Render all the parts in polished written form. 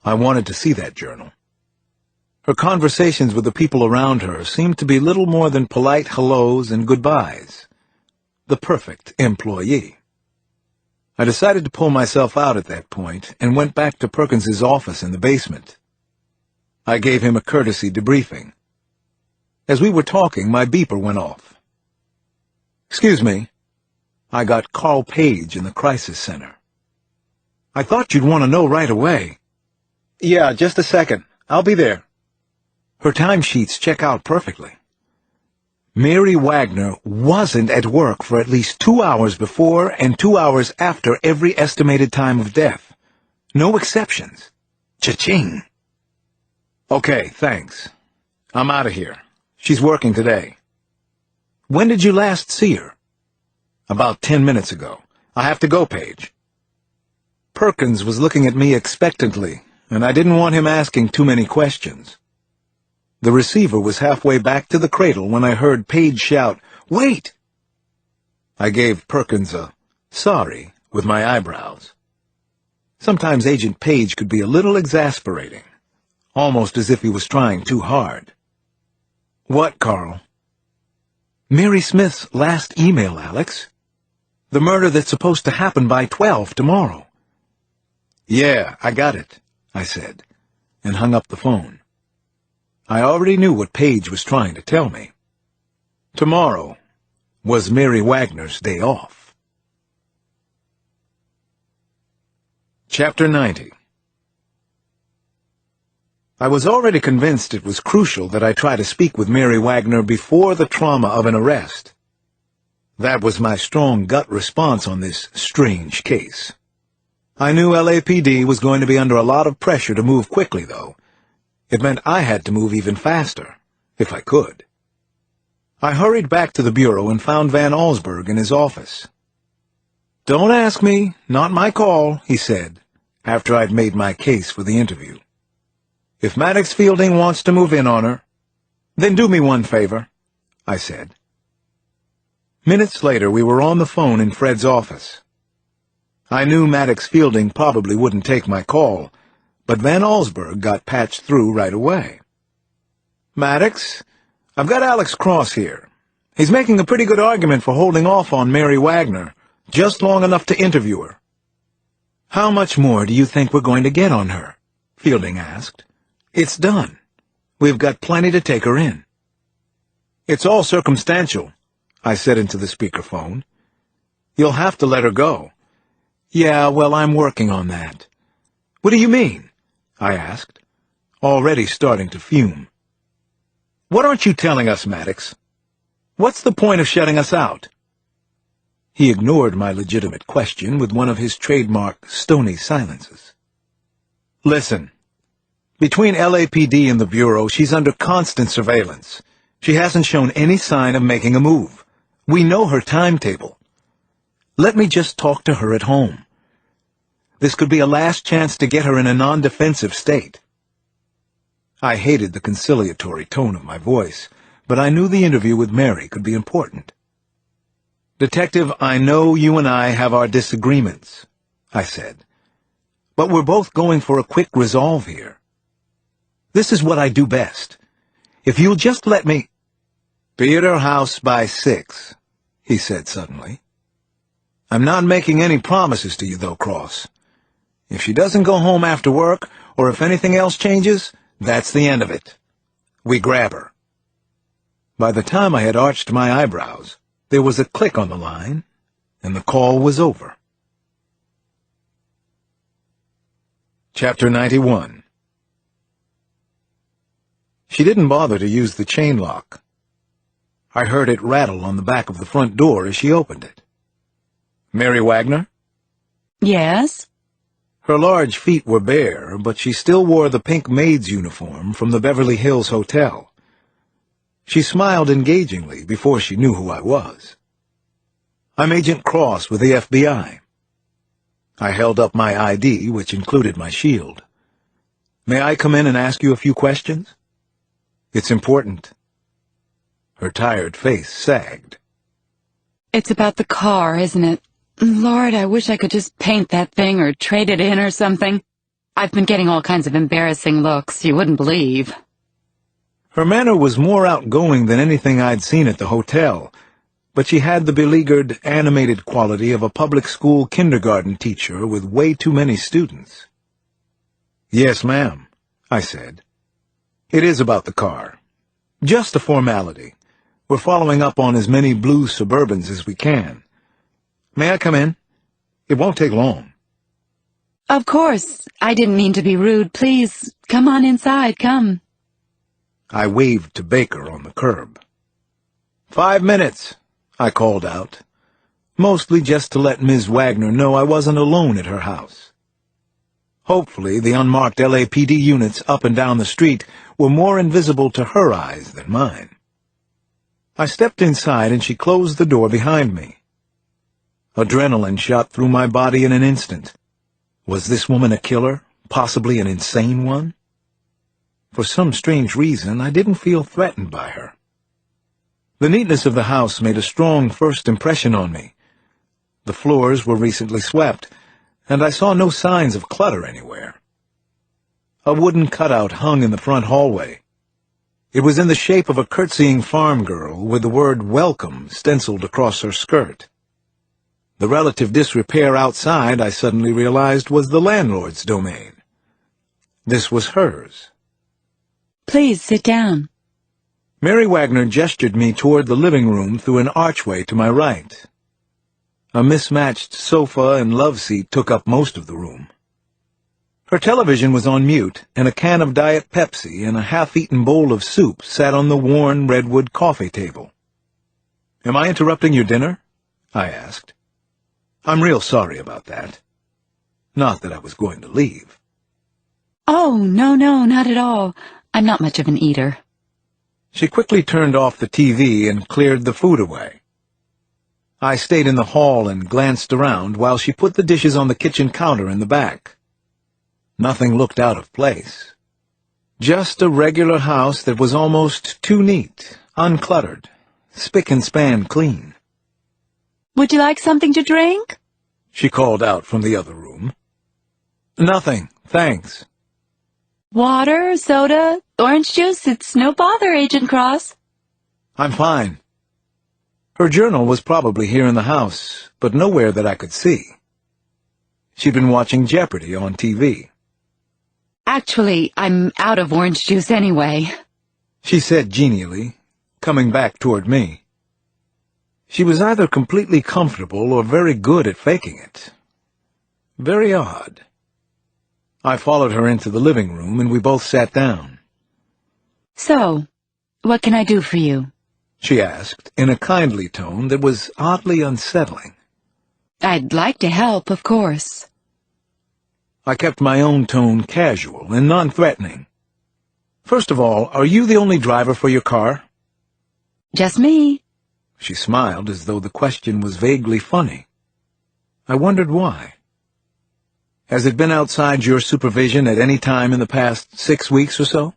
I wanted to see that journal. Her conversations with the people around her seemed to be little more than polite hellos and goodbyes. The perfect employee. I decided to pull myself out at that point and went back to Perkins's office in the basement. I gave him a courtesy debriefing. As we were talking, my beeper went off. "Excuse me." I got Carl Page in the crisis center. "I thought you'd want to know right away." "Yeah, just a second. I'll be there." Her timesheets check out perfectly. Mary Wagner wasn't at work for at least 2 hours before and 2 hours after every estimated time of death. No exceptions. Cha-ching. "Okay, thanks. I'm out of here. She's working today." "When did you last see her?" "About 10 minutes ago. I have to go, Paige." Perkins was looking at me expectantly, and I didn't want him asking too many questions. The receiver was halfway back to the cradle when I heard Page shout, "Wait!" I gave Perkins a sorry with my eyebrows. Sometimes Agent Page could be a little exasperating, almost as if he was trying too hard. "What, Carl?" "Mary Smith's last email, Alex. The murder that's supposed to happen by 12 tomorrow." "Yeah, I got it," I said, and hung up the phone. I already knew what Page was trying to tell me. Tomorrow was Mary Wagner's day off. Chapter 90. I was already convinced it was crucial that I try to speak with Mary Wagner before the trauma of an arrest. That was my strong gut response on this strange case. I knew LAPD was going to be under a lot of pressure to move quickly, though. It meant I had to move even faster, if I could. I hurried back to the bureau and found Van Allsburg in his office. "Don't ask me, not my call," he said, after I'd made my case for the interview. "If Maddox Fielding wants to move in on her, then do me one favor," I said. Minutes later, we were on the phone in Fred's office. I knew Maddox Fielding probably wouldn't take my call, but Van Allsburg got patched through right away. "Maddox, I've got Alex Cross here. He's making a pretty good argument for holding off on Mary Wagner, just long enough to interview her." "How much more do you think we're going to get on her?" Fielding asked. "It's done. We've got plenty to take her in." "It's all circumstantial," I said into the speakerphone. "You'll have to let her go." "Yeah, well, I'm working on that." "What do you mean?" I asked, already starting to fume. "What aren't you telling us, Maddox? What's the point of shutting us out?" He ignored my legitimate question with one of his trademark stony silences. "Listen, between LAPD and the Bureau, she's under constant surveillance. She hasn't shown any sign of making a move. We know her timetable. Let me just talk to her at home. This could be a last chance to get her in a non-defensive state." I hated the conciliatory tone of my voice, but I knew the interview with Mary could be important. "Detective, I know you and I have our disagreements," I said, "but we're both going for a quick resolve here. This is what I do best. If you'll just let me—" "Be at her house by 6, he said suddenly. "I'm not making any promises to you, though, Cross. If she doesn't go home after work, or if anything else changes, that's the end of it. We grab her." By the time I had arched my eyebrows, there was a click on the line, and the call was over. Chapter 91. She didn't bother to use the chain lock. I heard it rattle on the back of the front door as she opened it. "Mary Wagner?" "Yes?" Her large feet were bare, but she still wore the pink maid's uniform from the Beverly Hills Hotel. She smiled engagingly before she knew who I was. "I'm Agent Cross with the FBI." I held up my ID, which included my shield. "May I come in and ask you a few questions? It's important." Her tired face sagged. "It's about the car, isn't it? Lord, I wish I could just paint that thing or trade it in or something. I've been getting all kinds of embarrassing looks you wouldn't believe. Her manner was more outgoing than anything I'd seen at the hotel, but she had the beleaguered, animated quality of a public school kindergarten teacher with way too many students. "Yes, ma'am," I said. "It is about the car. Just a formality. We're following up on as many blue Suburbans as we can. May I come in? It won't take long." Of course, I didn't mean to be rude. Please, come on inside, come. I waved to Baker on the curb. 5 minutes, I called out, mostly just to let Ms. Wagner know I wasn't alone at her house. Hopefully, the unmarked LAPD units up and down the street were more invisible to her eyes than mine. I stepped inside and she closed the door behind me. Adrenaline shot through my body in an instant. Was this woman a killer, possibly an insane one? For some strange reason, I didn't feel threatened by her. The neatness of the house made a strong first impression on me. The floors were recently swept, and I saw no signs of clutter anywhere. A wooden cutout hung in the front hallway. It was in the shape of a curtsying farm girl with the word "Welcome" stenciled across her skirt. The relative disrepair outside, I suddenly realized, was the landlord's domain. This was hers. Please sit down. Mary Wagner gestured me toward the living room through an archway to my right. A mismatched sofa and love seat took up most of the room. Her television was on mute, and a can of Diet Pepsi and a half-eaten bowl of soup sat on the worn redwood coffee table. "Am I interrupting your dinner?" I asked. "I'm real sorry about that. Not that I was going to leave." Oh, no, not at all. I'm not much of an eater. She quickly turned off the TV and cleared the food away. I stayed in the hall and glanced around while she put the dishes on the kitchen counter in the back. Nothing looked out of place. Just a regular house that was almost too neat, uncluttered, spick and span clean. Would you like something to drink? She called out from the other room. "Nothing, thanks." Water, soda, orange juice, it's no bother, Agent Cross. "I'm fine." Her journal was probably here in the house, but nowhere that I could see. She'd been watching Jeopardy on TV. Actually, I'm out of orange juice anyway, she said genially, coming back toward me. She was either completely comfortable or very good at faking it. Very odd. I followed her into the living room, and we both sat down. So, what can I do for you? She asked, in a kindly tone that was oddly unsettling. I'd like to help, of course. I kept my own tone casual and non-threatening. "First of all, are you the only driver for your car?" Just me. She smiled as though the question was vaguely funny. I wondered why. "Has it been outside your supervision at any time in the past 6 weeks or so?"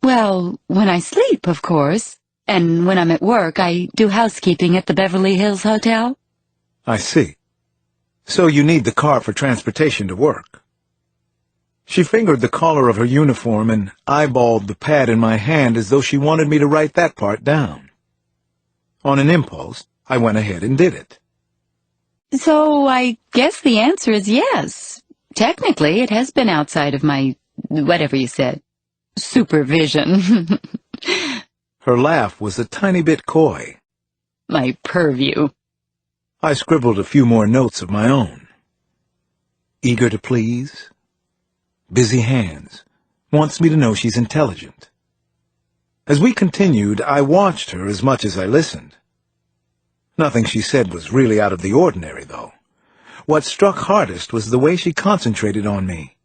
Well, when I sleep, of course. And when I'm at work, I do housekeeping at the Beverly Hills Hotel. I see. So you need the car for transportation to work. She fingered the collar of her uniform and eyeballed the pad in my hand as though she wanted me to write that part down. On an impulse, I went ahead and did it. So I guess the answer is yes. Technically, it has been outside of my, whatever you said, supervision. Her laugh was a tiny bit coy. My purview. I scribbled a few more notes of my own. Eager to please. Busy hands. Wants me to know she's intelligent. As we continued, I watched her as much as I listened. Nothing she said was really out of the ordinary, though. What struck hardest was the way she concentrated on me.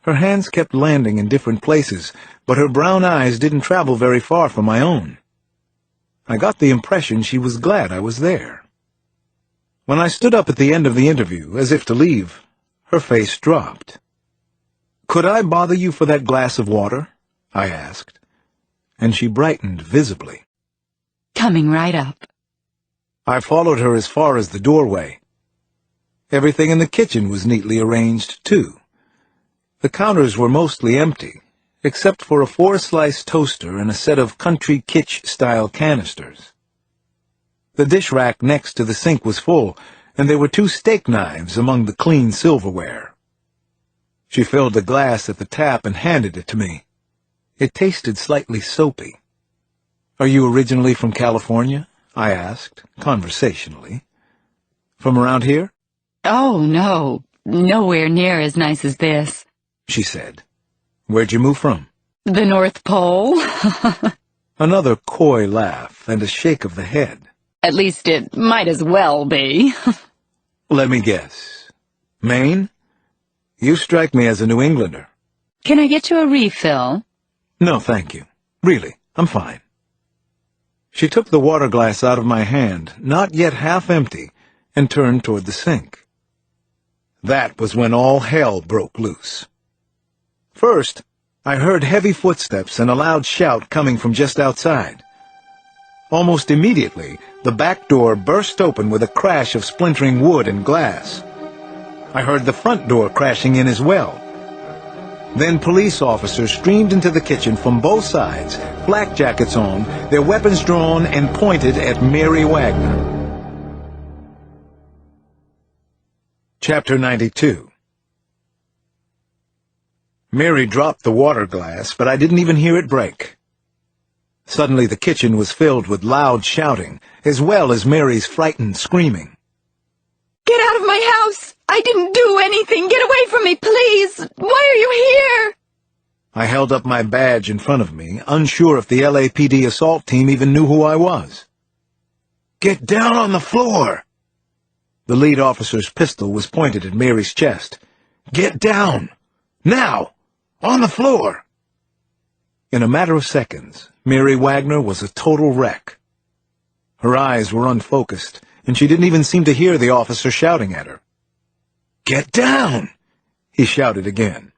Her hands kept landing in different places, but her brown eyes didn't travel very far from my own. I got the impression she was glad I was there. When I stood up at the end of the interview, as if to leave, her face dropped. "Could I bother you for that glass of water?" I asked, and she brightened visibly. Coming right up. I followed her as far as the doorway. Everything in the kitchen was neatly arranged, too. The counters were mostly empty, except for a 4-slice toaster and a set of country kitsch-style canisters. The dish rack next to the sink was full, and there were 2 steak knives among the clean silverware. She filled a glass at the tap and handed it to me. It tasted slightly soapy. "Are you originally from California?" I asked, conversationally. "From around here?" Oh, no. Nowhere near as nice as this. She said. "Where'd you move from?" The North Pole? Another coy laugh and a shake of the head. At least it might as well be. "Let me guess. Maine? You strike me as a New Englander." Can I get you a refill? "No, thank you. Really, I'm fine." She took the water glass out of my hand, not yet half empty, and turned toward the sink. That was when all hell broke loose. First, I heard heavy footsteps and a loud shout coming from just outside. Almost immediately, the back door burst open with a crash of splintering wood and glass. I heard the front door crashing in as well. Then police officers streamed into the kitchen from both sides, flak jackets on, their weapons drawn and pointed at Mary Wagner. Chapter 92. Mary dropped the water glass, but I didn't even hear it break. Suddenly the kitchen was filled with loud shouting, as well as Mary's frightened screaming. Get out of my house! I didn't do anything! Get away from me, please! Why are you here? I held up my badge in front of me, unsure if the LAPD assault team even knew who I was. "Get down on the floor!" The lead officer's pistol was pointed at Mary's chest. "Get down! Now! On the floor!" In a matter of seconds, Mary Wagner was a total wreck. Her eyes were unfocused, and she didn't even seem to hear the officer shouting at her. "Get down!" he shouted again.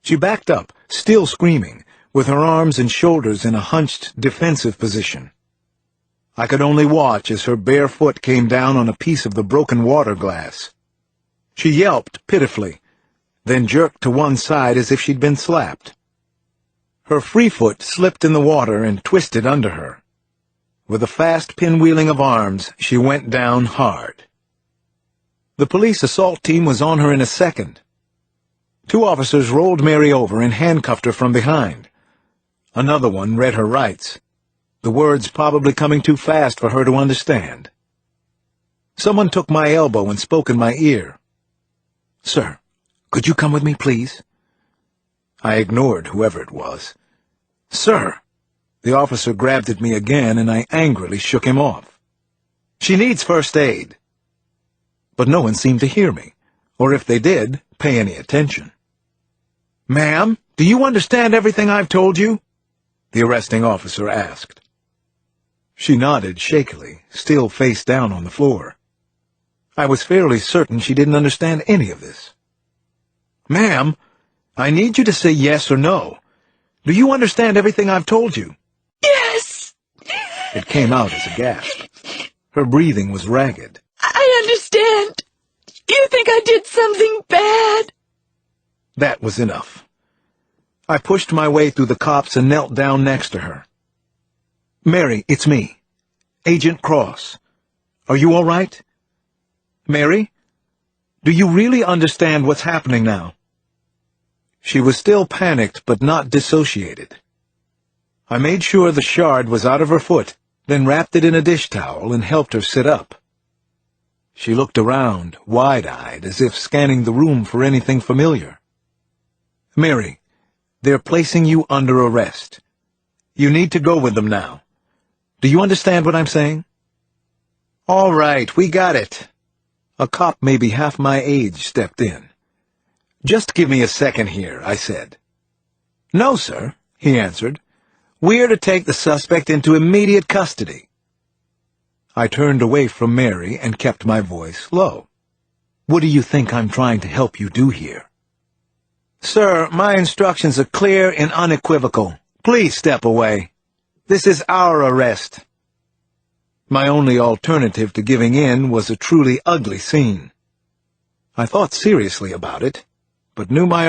She backed up, still screaming, with her arms and shoulders in a hunched, defensive position. I could only watch as her bare foot came down on a piece of the broken water glass. She yelped pitifully, then jerked to one side as if she'd been slapped. Her free foot slipped in the water and twisted under her. With a fast pinwheeling of arms, she went down hard. The police assault team was on her in a second. 2 officers rolled Mary over and handcuffed her from behind. Another one read her rights, the words probably coming too fast for her to understand. Someone took my elbow and spoke in my ear. "Sir, could you come with me, please?" I ignored whoever it was. "Sir!" The officer grabbed at me again, and I angrily shook him off. "She needs first aid." But no one seemed to hear me, or if they did, pay any attention. "Ma'am, do you understand everything I've told you?" the arresting officer asked. She nodded shakily, still face down on the floor. I was fairly certain she didn't understand any of this. "Ma'am, I need you to say yes or no. Do you understand everything I've told you?" Yes! It came out as a gasp. Her breathing was ragged. I understand. You think I did something bad? That was enough. I pushed my way through the cops and knelt down next to her. "Mary, it's me. Agent Cross. Are you all right? Mary, do you really understand what's happening now?" She was still panicked, but not dissociated. I made sure the shard was out of her foot, then wrapped it in a dish towel and helped her sit up. She looked around, wide-eyed, as if scanning the room for anything familiar. "Mary, they're placing you under arrest. You need to go with them now. Do you understand what I'm saying?" "All right, we got it." A cop maybe half my age stepped in. "Just give me a second here," I said. "No, sir," he answered. "We're to take the suspect into immediate custody." I turned away from Mary and kept my voice low. "What do you think I'm trying to help you do here?" "Sir, my instructions are clear and unequivocal. Please step away. This is our arrest." My only alternative to giving in was a truly ugly scene. I thought seriously about it, but knew my